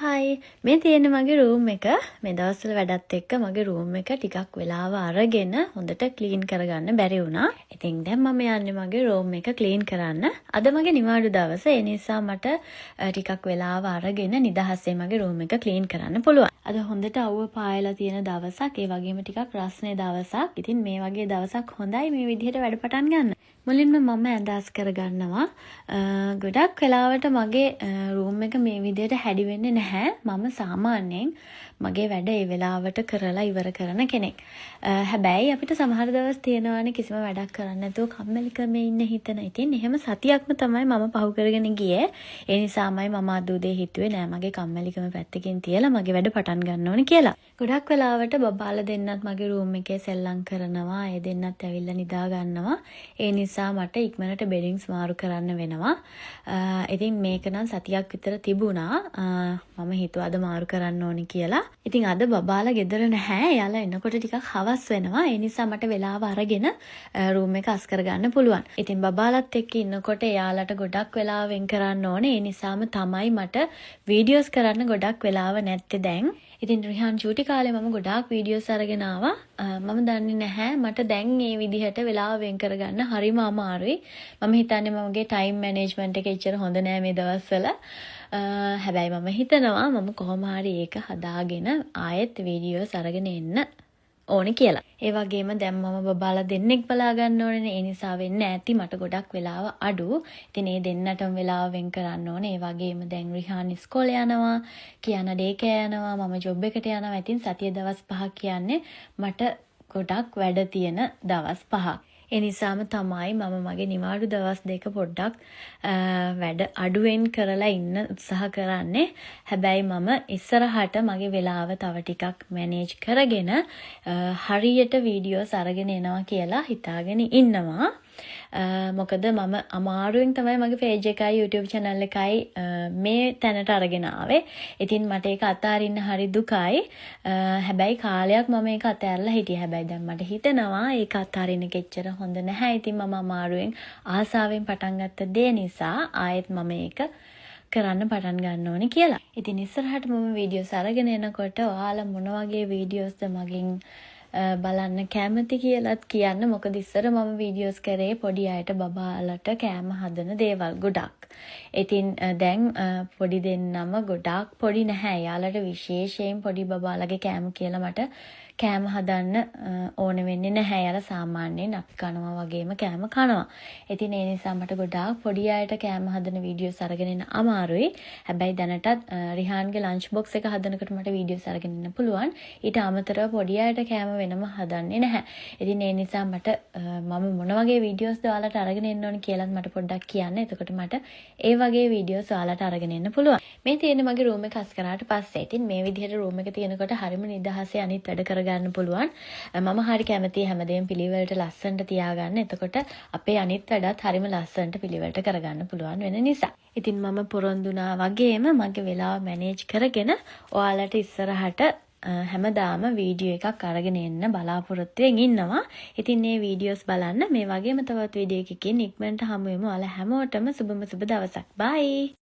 හයි මේ තියෙන්නේ මගේ රූම් එක. මේ දවස්වල වැඩත් එක්ක මගේ රූම් එක ටිකක් වෙලාව අරගෙන හොඳට ක්ලීන් කරගන්න බැරි වුණා. ඉතින් දැන් මම යන්නේ මගේ රූම් එක ක්ලීන් කරන්න. අද මගේ නිවාඩු දවස. ඒ නිසා මට ටිකක් වෙලාව අරගෙන නිදහසේ මගේ රූම් එක ක්ලීන් කරන්න පුළුවන්. අද හොඳට අවුව පායලා තියෙන දවසක්. ඒ වගේම ටිකක් රස්නේ දවසක්. ඉතින් මේ වගේ දවසක් හොඳයි මේ විදිහට වැඩ පටන් ගන්න. මුලින්ම මම ඇඳස් කරගන්නවා. ගොඩක් වෙලාවට මගේ රූම් එක මේ විදිහට හැඩි වෙන්නේ නැහැ. මම සාමාන්‍යයෙන් මගේ වැඩ ඒ වෙලාවට කරලා ඉවර කරන කෙනෙක්. හැබැයි අපිට සමහර දවස් තියෙනවානේ කිසිම වැඩක් කරන්න නැතුව කම්මැලිකමේ ඉන්න හිතන. ඉතින් එහෙම සතියක්ම තමයි මම පහු කරගෙන ගියේ. ඒ නිසාමයි මම අද උදේ හිතුවේ නෑ මගේ කම්මැලිකම පැත්තකින් තියලා මගේ වැඩ පටන් ගන්න ඕනේ කියලා. ගොඩක් වෙලාවට බබාලා දෙන්නත් මගේ රූම් එකේ සෙල්ලම් කරනවා. ඒ දෙන්නත් ඇවිල්ලා නිදා ගන්නවා. ඒ නිසා මට ඉක්මනට බෙඩින්ග්ස් මාරු කරන්න වෙනවා. ඉතින් මේක නම් සතියක් විතර තිබුණා. මම හිතුවා අද මාරු කරන්න ඕනි කියලා. ඉතින් අද බබාලා ගෙදර නැහැ. එයාලා එනකොට ටිකක් හවස් වෙනවා. ඒ නිසා මට වෙලාව අරගෙන රූම් එක අස් කරගන්න පුළුවන්. ඉතින් බබාලත් එක්ක ඉන්නකොට එයාලට ගොඩක් වෙලාව වෙන් කරන්න ඕනේ. ඒ නිසාම තමයි මට වීඩියෝස් කරන්න ගොඩක් වෙලාව නැත්තේ දැන්. ඉතින් රිහාන් චූටි කාලේ මම ගොඩාක් වීඩියෝස් අරගෙන ආවා. මම දන්නේ නැහැ මට දැන් මේ විදිහට වෙලාව වෙන් කරගන්න හරිම අමාරුයි. මම හිතන්නේ මමගේ ටයිම් මැනේජ්මන්ට් එක එච්චර හොඳ නෑ මේ දවස්වල. හැබැයි මම හිතනවා මම කොහොම හරි ඒක හදාගෙන ආයෙත් වීඩියෝස් අරගෙන එන්න ඕනේ කියලා. ඒ වගේම දැන් මම බබාලා දෙන්නෙක් බලා ගන්න ඕනේ. ඒ නිසා වෙන්න ඇති මට ගොඩක් වෙලාව අඩු. ඉතින් මේ දෙන්නටම වෙලාව වෙන් කරන්න ඕනේ. ඒ වගේම දැන් රිහාන් ඉස්කෝලේ යනවා, කියානා ඩේ කෑ යනවා, මම ජොබ් එකට යනවා. ඉතින් සතිය දවස් 5 කියන්නේ මට ගොඩක් වැඩ තියෙන දවස් 5ක්. ඒ නිසාම තමයි මම මගේ නිවාඩු දවස් දෙක පොඩ්ඩක් වැඩ අඩුවෙන් කරලා ඉන්න උත්සාහ කරන්නේ. හැබැයි මම ඉස්සරහට මගේ වෙලාව තව ටිකක් මැනේජ් කරගෙන හරියට වීඩියෝස් අරගෙන එනවා කියලා හිතාගෙන ඉන්නවා. මොකද මම අමාරුවෙන් තමයි මගේ පේජ් එකයි YouTube channel එකයි මේ තැනට අරගෙන ආවේ. ඉතින් මට ඒක අතාරින්න හරි දුකයි. හැබැයි කාලයක් මම ඒක අතහැරලා හිටියේ. හැබැයි දැන් මට හිතෙනවා ඒක අතාරින්න කෙච්චර හොඳ නැහැ. ඉතින් මම අමාරුවෙන් ආසාවෙන් පටන් ගත්ත දේ නිසා ආයෙත් මම ඒක කරන්න පටන් ගන්න ඕනේ කියලා. ඉතින් ඉස්සරහට මම වීඩියෝස් අරගෙන එනකොට ඔයාලා මොන වගේ වීඩියෝස්ද මගෙන් බලන්න කැමති කියලාත් කියන්න. මොකද ඉස්සර මම වීඩියෝස් කරේ පොඩි අයට බබාලට කෑම හදන දේවල් ගොඩක්. ඉතින් දැන් පොඩි දෙන්නම ගොඩක් පොඩි නැහැ. යාලට විශේෂයෙන් පොඩි බබාලගේ කෑම කියලා මට කෑම හදන්න ඕන වෙන්නේ නැහැ. යාලා සාමාන්‍යයෙන් අපි කනවා වගේම කෑම කනවා. ඉතින් ඒ නිසා මට ගොඩාක් පොඩි අයට කෑම හදන වීඩියෝස් අරගෙන එන්න අමාරුයි. හැබැයි දැනටත් රිහාන්ගේ ලන්ච් බොක්ස් එක හදනකොට මට වීඩියෝස් අරගෙන එන්න පුළුවන්. ඊට අමතරව පොඩි අයට කෑම වෙනම හදන්නේ නැහැ. ඉතින් ඒ නිසා මට මම මොන වගේ වීඩියෝස්ද ඔයාලට අරගෙන එන්න ඕනේ කියලාත් මට පොඩ්ඩක් කියන්න. එතකොට මට ඒ වගේ වීඩියෝස් ඔයාලට අරගෙන එන්න පුළුවන්. මේ තියෙන්නේ මගේ රූම් එක අස් කරාට පස්සේ. ඉතින් මේ විදිහට රූම් එක තියෙනකොට හරිම නිදහසේ අනිත් වැඩ කරගන්න පුළුවන්. මම හරි කැමතියි හැමදේම පිළිවෙලට ලස්සනට තියාගන්න. එතකොට අපේ අනිත් වැඩත් හරිම ලස්සනට පිළිවෙලට කරගන්න පුළුවන් වෙන නිසා. ඉතින් මම පොරොන්දුනා වගේම මගේ වෙලාව මැනේජ් කරගෙන ඔයාලට ඉස්සරහට හැමදාම වීඩියෝ එකක් අරගෙන එන්න බලාපොරොත්තු වෙමින් ඉන්නවා. ඉතින් මේ වීඩියෝස් බලන්න. මේ වගේම තවත් වීඩියෝ එකකින් ඉක්මනට හමු වෙමු. ඔයාලා හැමෝටම සුබම සුබ දවසක්. බයි.